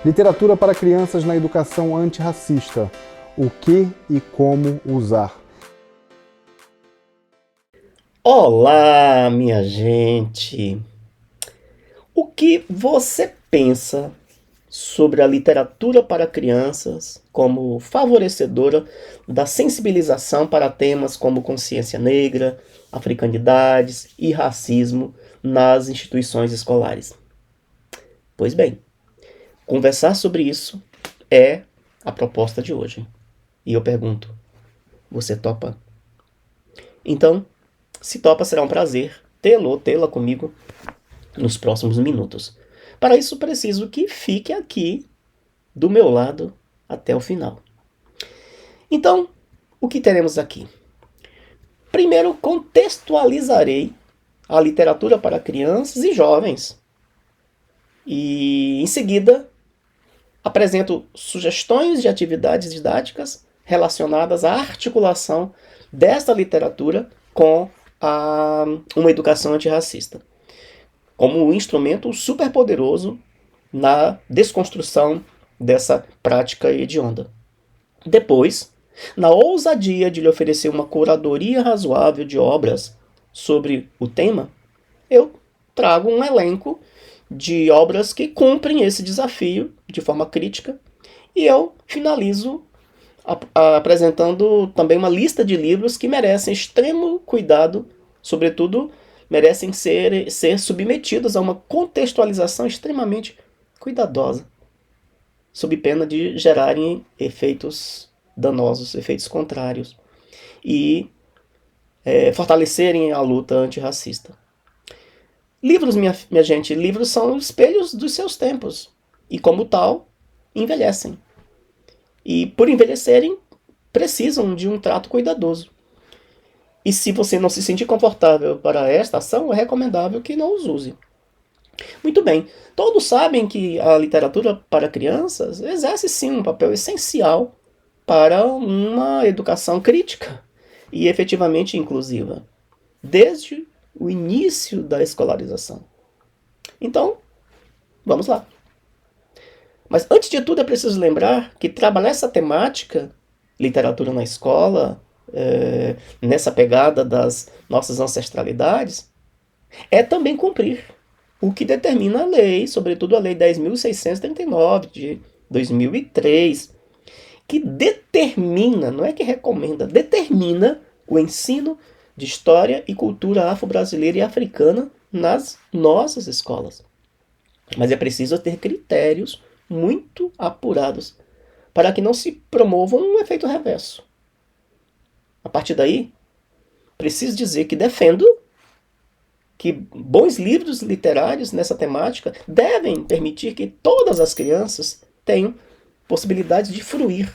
Literatura para crianças na educação antirracista. O que e como usar? Olá, minha gente! O que você pensa sobre a literatura para crianças como favorecedora da sensibilização para temas como consciência negra, africanidades e racismo nas instituições escolares? Pois bem, conversar sobre isso é a proposta de hoje. E eu pergunto: você topa? Então, se topa, será um prazer tê-lo ou tê-la comigo nos próximos minutos. Para isso, preciso que fique aqui do meu lado até o final. Então, o que teremos aqui? Primeiro, contextualizarei a literatura para crianças e jovens. E, em seguida, apresento sugestões de atividades didáticas relacionadas à articulação desta literatura com uma educação antirracista, como um instrumento superpoderoso na desconstrução dessa prática hedionda. Depois, na ousadia de lhe oferecer uma curadoria razoável de obras sobre o tema, eu trago um elenco de obras que cumprem esse desafio de forma crítica e eu finalizo apresentando também uma lista de livros que merecem extremo cuidado, sobretudo merecem ser submetidos a uma contextualização extremamente cuidadosa, sob pena de gerarem efeitos danosos, efeitos contrários, e fortalecerem a luta antirracista. Livros, minha gente, livros são espelhos dos seus tempos, e como tal, envelhecem. E por envelhecerem, precisam de um trato cuidadoso. E se você não se sentir confortável para esta ação, é recomendável que não os use. Muito bem, todos sabem que a literatura para crianças exerce sim um papel essencial para uma educação crítica e efetivamente inclusiva, desde o início da escolarização. Então, vamos lá. Mas antes de tudo é preciso lembrar que trabalhar essa temática, literatura na escola, nessa pegada das nossas ancestralidades, é também cumprir o que determina a lei, sobretudo a Lei 10.639 de 2003, que determina, não é que recomenda, determina o ensino de história e cultura afro-brasileira e africana nas nossas escolas. Mas é preciso ter critérios muito apurados para que não se promova um efeito reverso. A partir daí, preciso dizer que defendo que bons livros literários nessa temática devem permitir que todas as crianças tenham possibilidades de fruir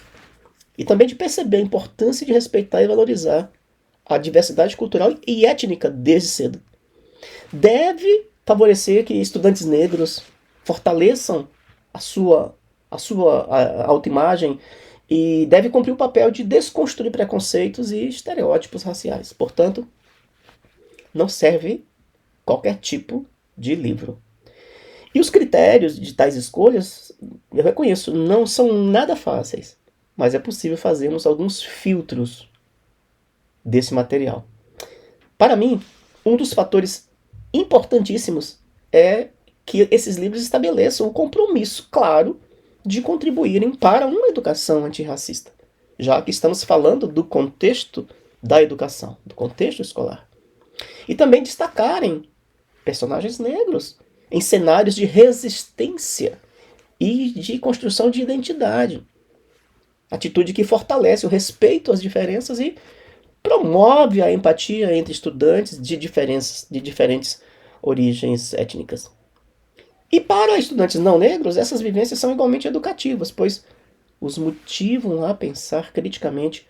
e também de perceber a importância de respeitar e valorizar a diversidade cultural e étnica desde cedo. Deve favorecer que estudantes negros fortaleçam a sua autoimagem e deve cumprir o papel de desconstruir preconceitos e estereótipos raciais. Portanto, não serve qualquer tipo de livro. E os critérios de tais escolhas, eu reconheço, não são nada fáceis, mas é possível fazermos alguns filtros desse material. Para mim, um dos fatores importantíssimos é que esses livros estabeleçam o compromisso claro de contribuírem para uma educação antirracista, já que estamos falando do contexto da educação, do contexto escolar. E também destacarem personagens negros em cenários de resistência e de construção de identidade. Atitude que fortalece o respeito às diferenças e promove a empatia entre estudantes de diferentes origens étnicas. E para estudantes não negros, essas vivências são igualmente educativas, pois os motivam a pensar criticamente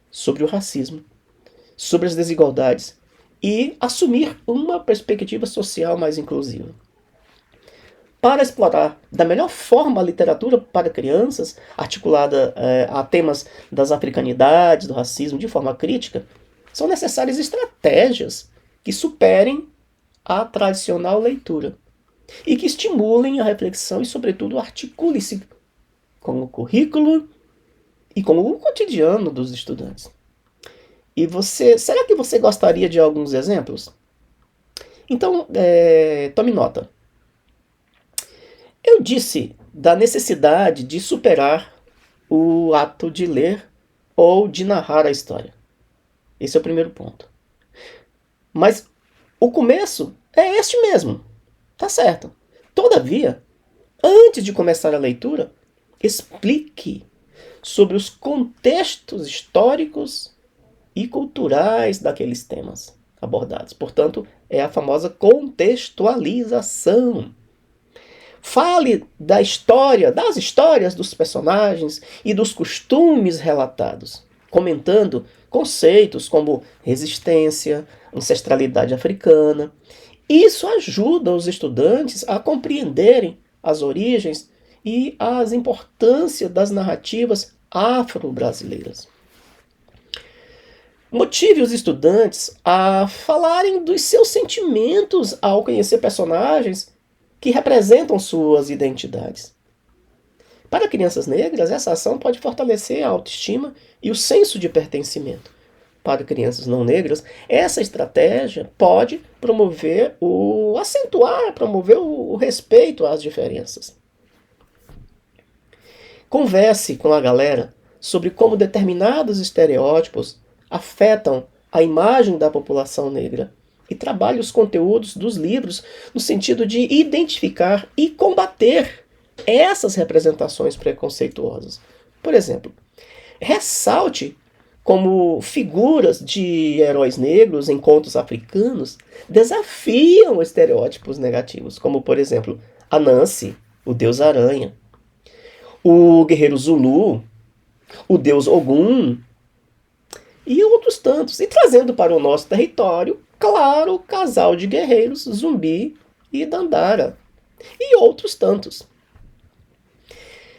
sobre o racismo, sobre as desigualdades e assumir uma perspectiva social mais inclusiva. Para explorar da melhor forma a literatura para crianças, articulada a temas das africanidades, do racismo de forma crítica, são necessárias estratégias que superem a tradicional leitura. e que estimulem a reflexão e, sobretudo, articulem-se com o currículo e com o cotidiano dos estudantes. E será que você gostaria de alguns exemplos? Então, tome nota. Eu disse da necessidade de superar o ato de ler ou de narrar a história. Esse é o primeiro ponto. Mas o começo é este mesmo. Tá certo. Todavia, antes de começar a leitura, explique sobre os contextos históricos e culturais daqueles temas abordados. Portanto, é a famosa contextualização. Fale da história, das histórias dos personagens e dos costumes relatados, comentando conceitos como resistência, ancestralidade africana. Isso ajuda os estudantes a compreenderem as origens e as importâncias das narrativas afro-brasileiras. Motive os estudantes a falarem dos seus sentimentos ao conhecer personagens que representam suas identidades. Para crianças negras, essa ação pode fortalecer a autoestima e o senso de pertencimento. Para crianças não negras, essa estratégia pode promover o respeito às diferenças. Converse com a galera sobre como determinados estereótipos afetam a imagem da população negra e trabalhe os conteúdos dos livros no sentido de identificar e combater essas representações preconceituosas. Por exemplo, ressalte como figuras de heróis negros em contos africanos desafiam estereótipos negativos, como, por exemplo, Anansi, o deus aranha, o guerreiro Zulu, o deus Ogum, e outros tantos. E trazendo para o nosso território, claro, o casal de guerreiros Zumbi e Dandara. E outros tantos.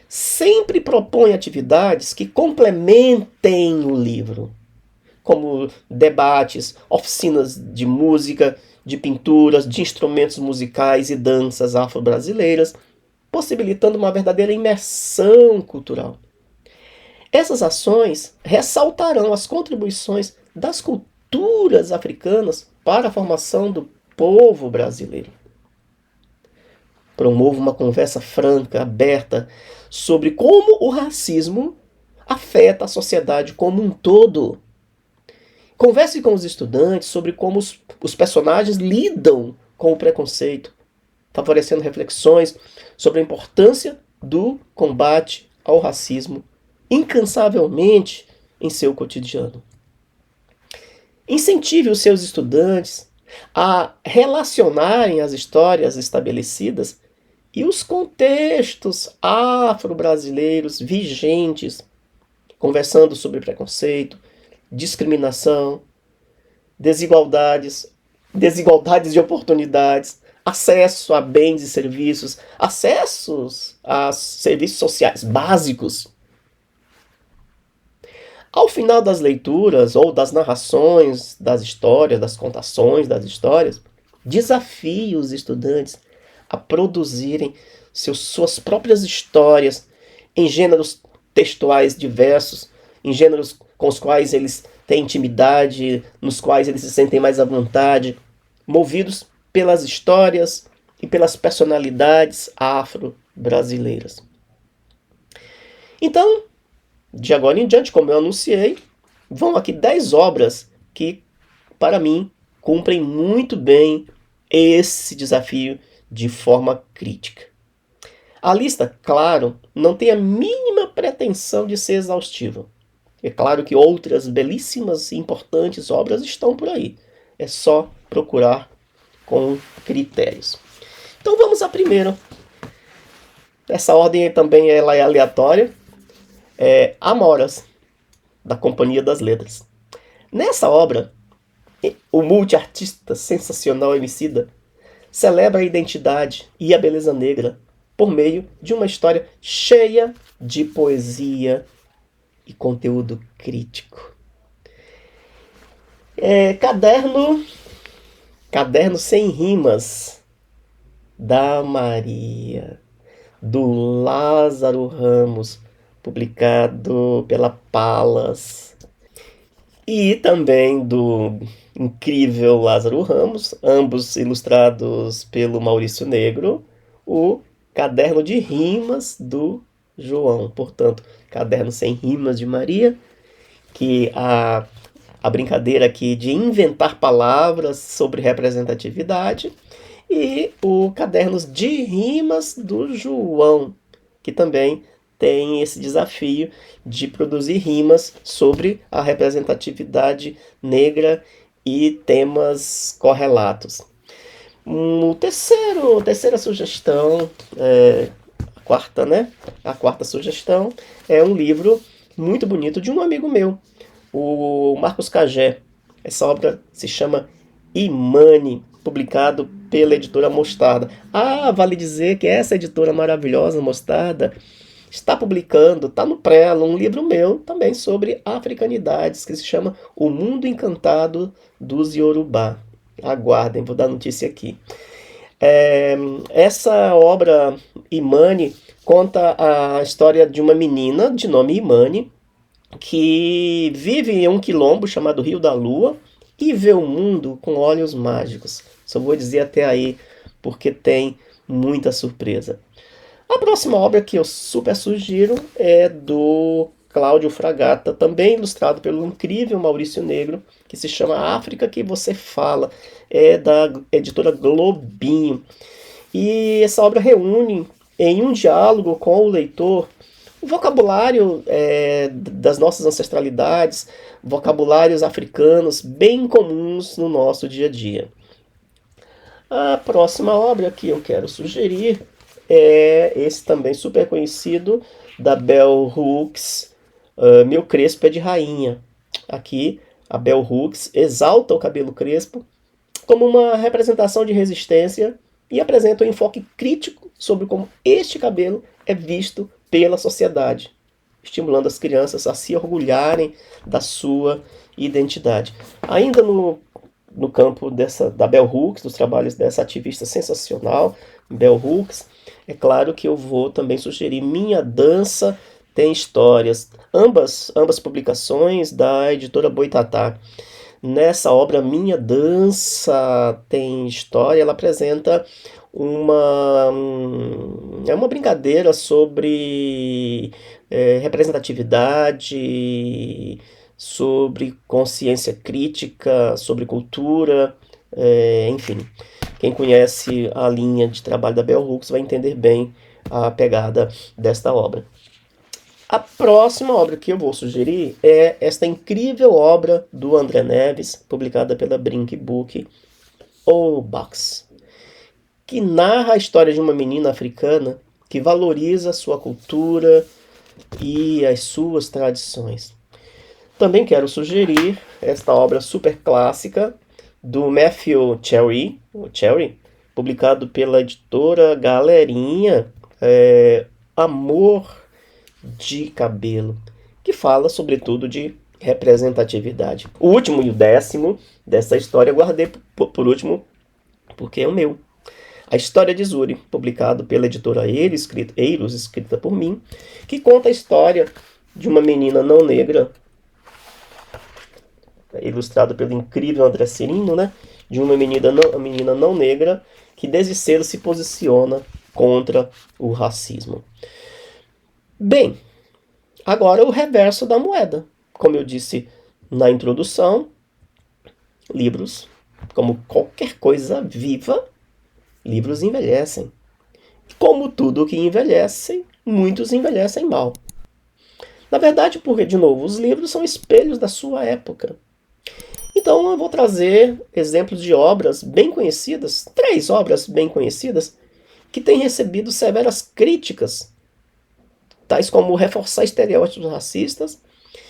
Sempre propõe atividades que complementem o livro, como debates, oficinas de música, de pinturas, de instrumentos musicais e danças afro-brasileiras, possibilitando uma verdadeira imersão cultural. Essas ações ressaltarão as contribuições das culturas africanas para a formação do povo brasileiro. Promova uma conversa franca, aberta, sobre como o racismo afeta a sociedade como um todo. Converse com os estudantes sobre como os personagens lidam com o preconceito, favorecendo reflexões sobre a importância do combate ao racismo incansavelmente em seu cotidiano. Incentive os seus estudantes a relacionarem as histórias estabelecidas e os contextos afro-brasileiros vigentes, conversando sobre preconceito, discriminação, desigualdades de oportunidades, acesso a bens e serviços, acessos a serviços sociais básicos. Ao final das leituras ou das narrações das histórias, das contações das histórias, desafie os estudantes a produzirem suas próprias histórias em gêneros textuais diversos, em gêneros com os quais eles têm intimidade, nos quais eles se sentem mais à vontade, movidos pelas histórias e pelas personalidades afro-brasileiras. Então, de agora em diante, como eu anunciei, vão aqui 10 obras que, para mim, cumprem muito bem esse desafio de forma crítica. A lista, claro, não tem a mínima pretensão de ser exaustiva. É claro que outras belíssimas e importantes obras estão por aí. É só procurar com critérios. Então vamos à primeira. Essa ordem também ela é aleatória. Amoras, da Companhia das Letras. Nessa obra, o multiartista sensacional Emicida celebra a identidade e a beleza negra por meio de uma história cheia de poesia e conteúdo crítico. Caderno sem rimas, da Maria, do Lázaro Ramos, publicado pela Palas, e também do incrível Lázaro Ramos, ambos ilustrados pelo Maurício Negro, o Caderno de Rimas do João. Portanto, Caderno sem Rimas de Maria, que a brincadeira aqui de inventar palavras sobre representatividade, e o Cadernos de Rimas do João, que também tem esse desafio de produzir rimas sobre a representatividade negra e temas correlatos. Terceira sugestão, a quarta, né? A quarta sugestão é um livro muito bonito de um amigo meu, o Marcos Cagé. Essa obra se chama Imani, publicado pela editora Mostarda. Vale dizer que essa editora maravilhosa, Mostarda, está publicando, está no prelo, um livro meu também sobre africanidades, que se chama O Mundo Encantado dos Yorubá. Aguardem, vou dar notícia aqui. Essa obra, Imani, conta a história de uma menina de nome Imani, que vive em um quilombo chamado Rio da Lua e vê o mundo com olhos mágicos. Só vou dizer até aí, porque tem muita surpresa. A próxima obra que eu super sugiro é do Cláudio Fragata, também ilustrado pelo incrível Maurício Negro, que se chama África que Você Fala, é da editora Globinho. E essa obra reúne em um diálogo com o leitor o vocabulário das nossas ancestralidades, vocabulários africanos bem comuns no nosso dia a dia. A próxima obra que eu quero sugerir é esse também super conhecido da Bell Hooks, Meu Crespo é de Rainha. Aqui a Bell Hooks exalta o cabelo crespo como uma representação de resistência e apresenta um enfoque crítico sobre como este cabelo é visto pela sociedade, estimulando as crianças a se orgulharem da sua identidade. Ainda no campo da Bell Hooks, dos trabalhos dessa ativista sensacional, Bell Hooks, é claro que eu vou também sugerir Minha Dança Tem Histórias, ambas publicações da editora Boitatá. Nessa obra Minha Dança Tem História, ela apresenta uma brincadeira sobre representatividade, sobre consciência crítica, sobre cultura, enfim. Quem conhece a linha de trabalho da Bell Hooks vai entender bem a pegada desta obra. A próxima obra que eu vou sugerir é esta incrível obra do André Neves, publicada pela Brink Book, O Box, que narra a história de uma menina africana que valoriza sua cultura e as suas tradições. Também quero sugerir esta obra super clássica do Matthew Cherry, publicado pela editora Galerinha, Amor de Cabelo, que fala sobretudo de representatividade. O último e o 10º dessa história eu guardei por último porque é o meu. A História de Zuri, publicado pela editora Eiros, escrita por mim, que conta a história de uma menina não negra, ilustrado pelo incrível André Cirino, né? De uma menina não negra que desde cedo se posiciona contra o racismo. Bem, agora o reverso da moeda. Como eu disse na introdução, livros, como qualquer coisa viva, livros envelhecem. Como tudo que envelhece, muitos envelhecem mal. Na verdade, porque, de novo, os livros são espelhos da sua época. Então eu vou trazer exemplos de obras bem conhecidas, 3 obras bem conhecidas, que têm recebido severas críticas, tais como reforçar estereótipos racistas,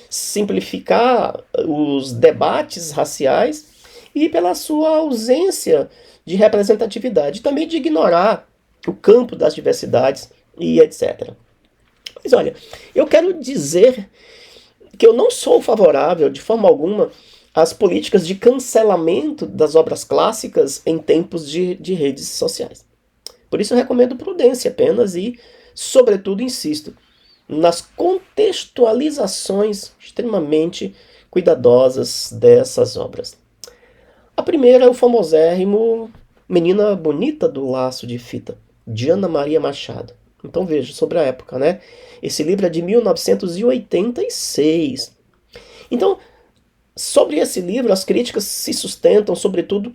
simplificar os debates raciais e pela sua ausência de representatividade, também de ignorar o campo das diversidades e etc. Mas olha, eu quero dizer que eu não sou favorável de forma alguma às políticas de cancelamento das obras clássicas em tempos de redes sociais. Por isso eu recomendo prudência apenas e, sobretudo, insisto, nas contextualizações extremamente cuidadosas dessas obras. A primeira é o famosérrimo Menina Bonita do Laço de Fita, de Ana Maria Machado. Então veja, sobre a época, né? Esse livro é de 1986. Então, sobre esse livro, as críticas se sustentam, sobretudo,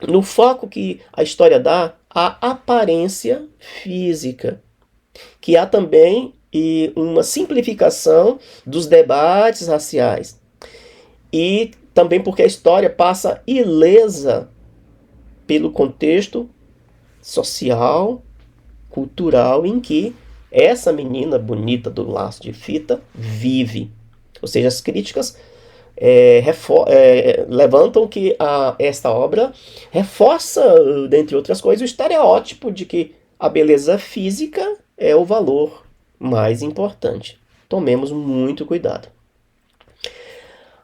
no foco que a história dá à aparência física, que há também uma simplificação dos debates raciais. E também porque a história passa ilesa pelo contexto social, cultural em que essa menina bonita do laço de fita vive. Ou seja, as críticas levantam que esta obra reforça, dentre outras coisas, o estereótipo de que a beleza física é o valor mais importante. Tomemos muito cuidado.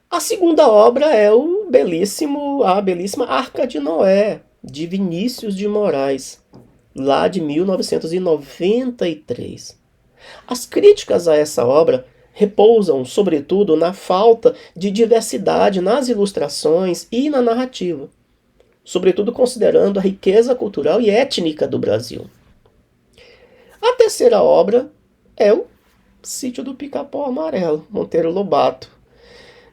A segunda obra é a belíssima Arca de Noé, de Vinícius de Moraes, lá de 1993. As críticas a essa obra repousam, sobretudo, na falta de diversidade nas ilustrações e na narrativa, sobretudo considerando a riqueza cultural e étnica do Brasil. A terceira obra é o Sítio do Pica-Pau Amarelo, Monteiro Lobato,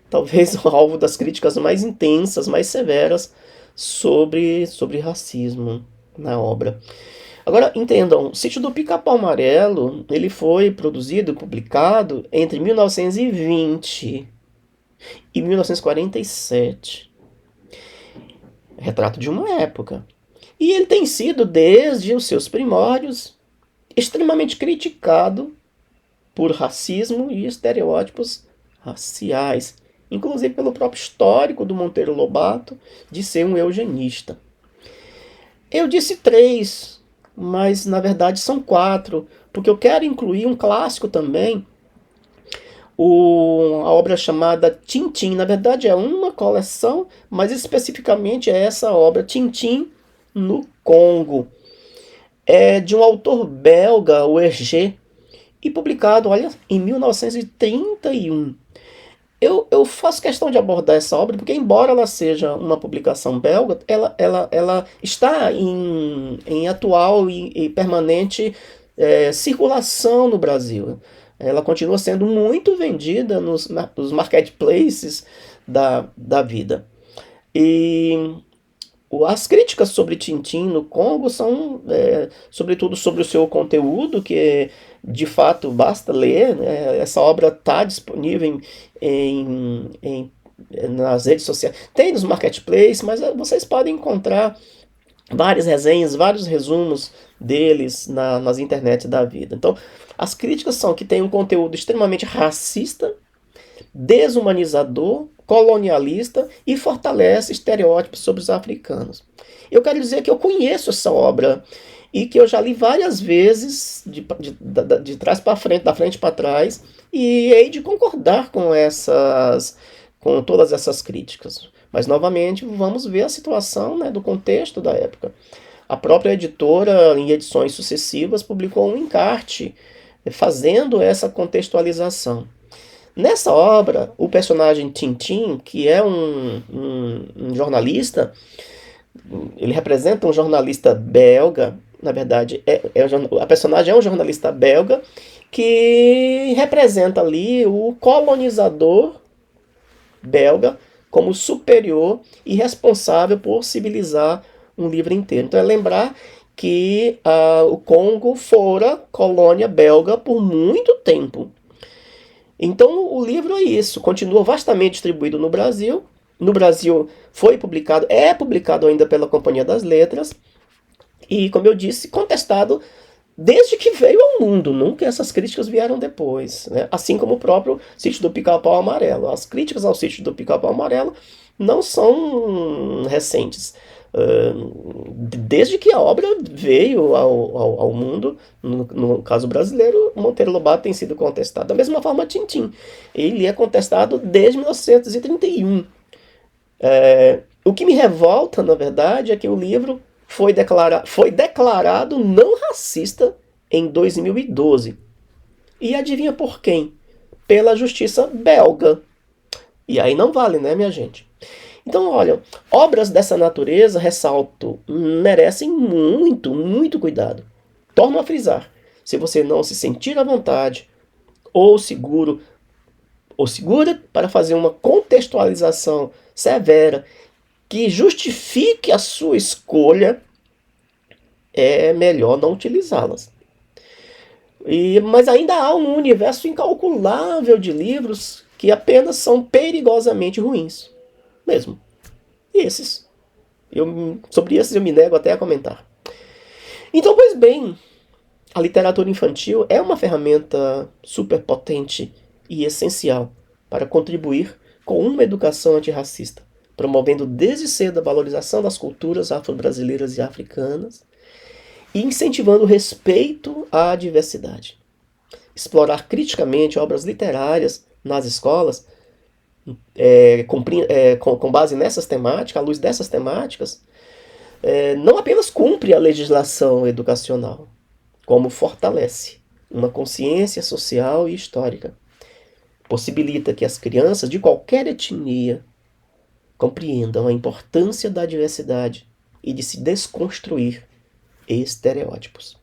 talvez o alvo das críticas mais intensas, mais severas sobre racismo na obra. Agora, entendam, o Sítio do Pica-Pau Amarelo, ele foi produzido e publicado entre 1920 e 1947. Retrato de uma época. E ele tem sido, desde os seus primórdios, extremamente criticado por racismo e estereótipos raciais, inclusive pelo próprio histórico do Monteiro Lobato de ser um eugenista. Eu disse 3, mas na verdade são 4, porque eu quero incluir um clássico também, a obra chamada Tintim. Na verdade é uma coleção, mas especificamente é essa obra, Tintim no Congo. É de um autor belga, o Hergé, e publicado, olha, em 1931. Eu faço questão de abordar essa obra porque, embora ela seja uma publicação belga, ela está em atual e permanente circulação no Brasil. Ela continua sendo muito vendida nos marketplaces da vida. E as críticas sobre Tintim no Congo são, sobretudo, sobre o seu conteúdo, que de fato basta ler, né? Essa obra está disponível nas redes sociais. Tem nos marketplaces, mas vocês podem encontrar várias resenhas, vários resumos deles nas internet da vida. Então, as críticas são que tem um conteúdo extremamente racista, desumanizador, colonialista e fortalece estereótipos sobre os africanos. Eu quero dizer que eu conheço essa obra e que eu já li várias vezes, de trás para frente, da frente para trás, e hei de concordar com todas essas críticas. Mas, novamente, vamos ver a situação, né, do contexto da época. A própria editora, em edições sucessivas, publicou um encarte fazendo essa contextualização. Nessa obra, o personagem Tintim, que é um jornalista, ele representa um jornalista belga, na verdade, a personagem é um jornalista belga que representa ali o colonizador belga como superior e responsável por civilizar um livro inteiro. Então é lembrar que o Congo fora colônia belga por muito tempo. Então o livro é isso, continua vastamente distribuído no Brasil. No Brasil é publicado ainda pela Companhia das Letras, e, como eu disse, contestado desde que veio ao mundo, nunca essas críticas vieram depois, né? Assim como o próprio Sítio do Pica-Pau Amarelo. As críticas ao Sítio do Pica-Pau Amarelo não são recentes. Desde que a obra veio ao mundo, no caso brasileiro, Monteiro Lobato tem sido contestado. Da mesma forma, Tintim. Ele é contestado desde 1931. O que me revolta, na verdade, é que o livro foi declarado não racista em 2012. E adivinha por quem? Pela justiça belga. E aí não vale, né, minha gente? Então, olha, obras dessa natureza, ressalto, merecem muito, muito cuidado. Torno a frisar, se você não se sentir à vontade ou seguro ou segura para fazer uma contextualização severa que justifique a sua escolha, é melhor não utilizá-las. Mas ainda há um universo incalculável de livros que apenas são perigosamente ruins. Mesmo. E sobre esses eu me nego até a comentar. Então, pois bem, a literatura infantil é uma ferramenta super potente e essencial para contribuir com uma educação antirracista, promovendo desde cedo a valorização das culturas afro-brasileiras e africanas e incentivando o respeito à diversidade. Explorar criticamente obras literárias nas escolas, com base nessas temáticas, à luz dessas temáticas, não apenas cumpre a legislação educacional, como fortalece uma consciência social e histórica. Possibilita que as crianças de qualquer etnia compreendam a importância da diversidade e de se desconstruir estereótipos.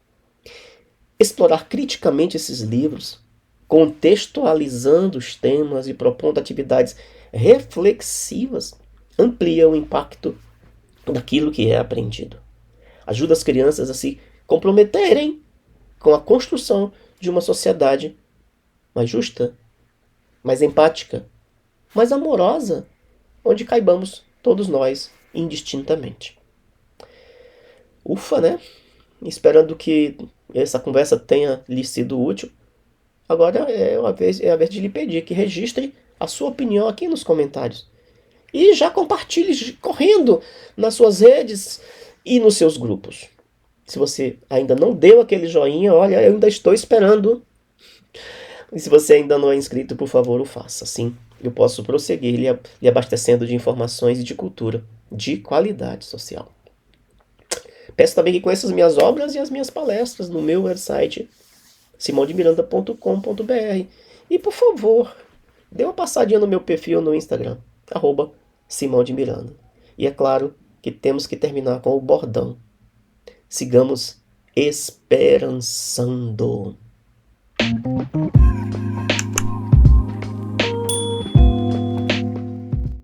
Explorar criticamente esses livros, contextualizando os temas e propondo atividades reflexivas, amplia o impacto daquilo que é aprendido. Ajuda as crianças a se comprometerem com a construção de uma sociedade mais justa, mais empática, mais amorosa, onde caibamos todos nós indistintamente. Ufa, né? Esperando que essa conversa tenha lhe sido útil. Agora é a vez de lhe pedir que registre a sua opinião aqui nos comentários. E já compartilhe correndo nas suas redes e nos seus grupos. Se você ainda não deu aquele joinha, olha, eu ainda estou esperando. E se você ainda não é inscrito, por favor, o faça. Assim eu posso prosseguir lhe abastecendo de informações e de cultura de qualidade social. Peço também que conheça as minhas obras e as minhas palestras no meu website simondemiranda.com.br. E, por favor, dê uma passadinha no meu perfil no Instagram, @SimãoDeMiranda. E é claro que temos que terminar com o bordão. Sigamos esperançando.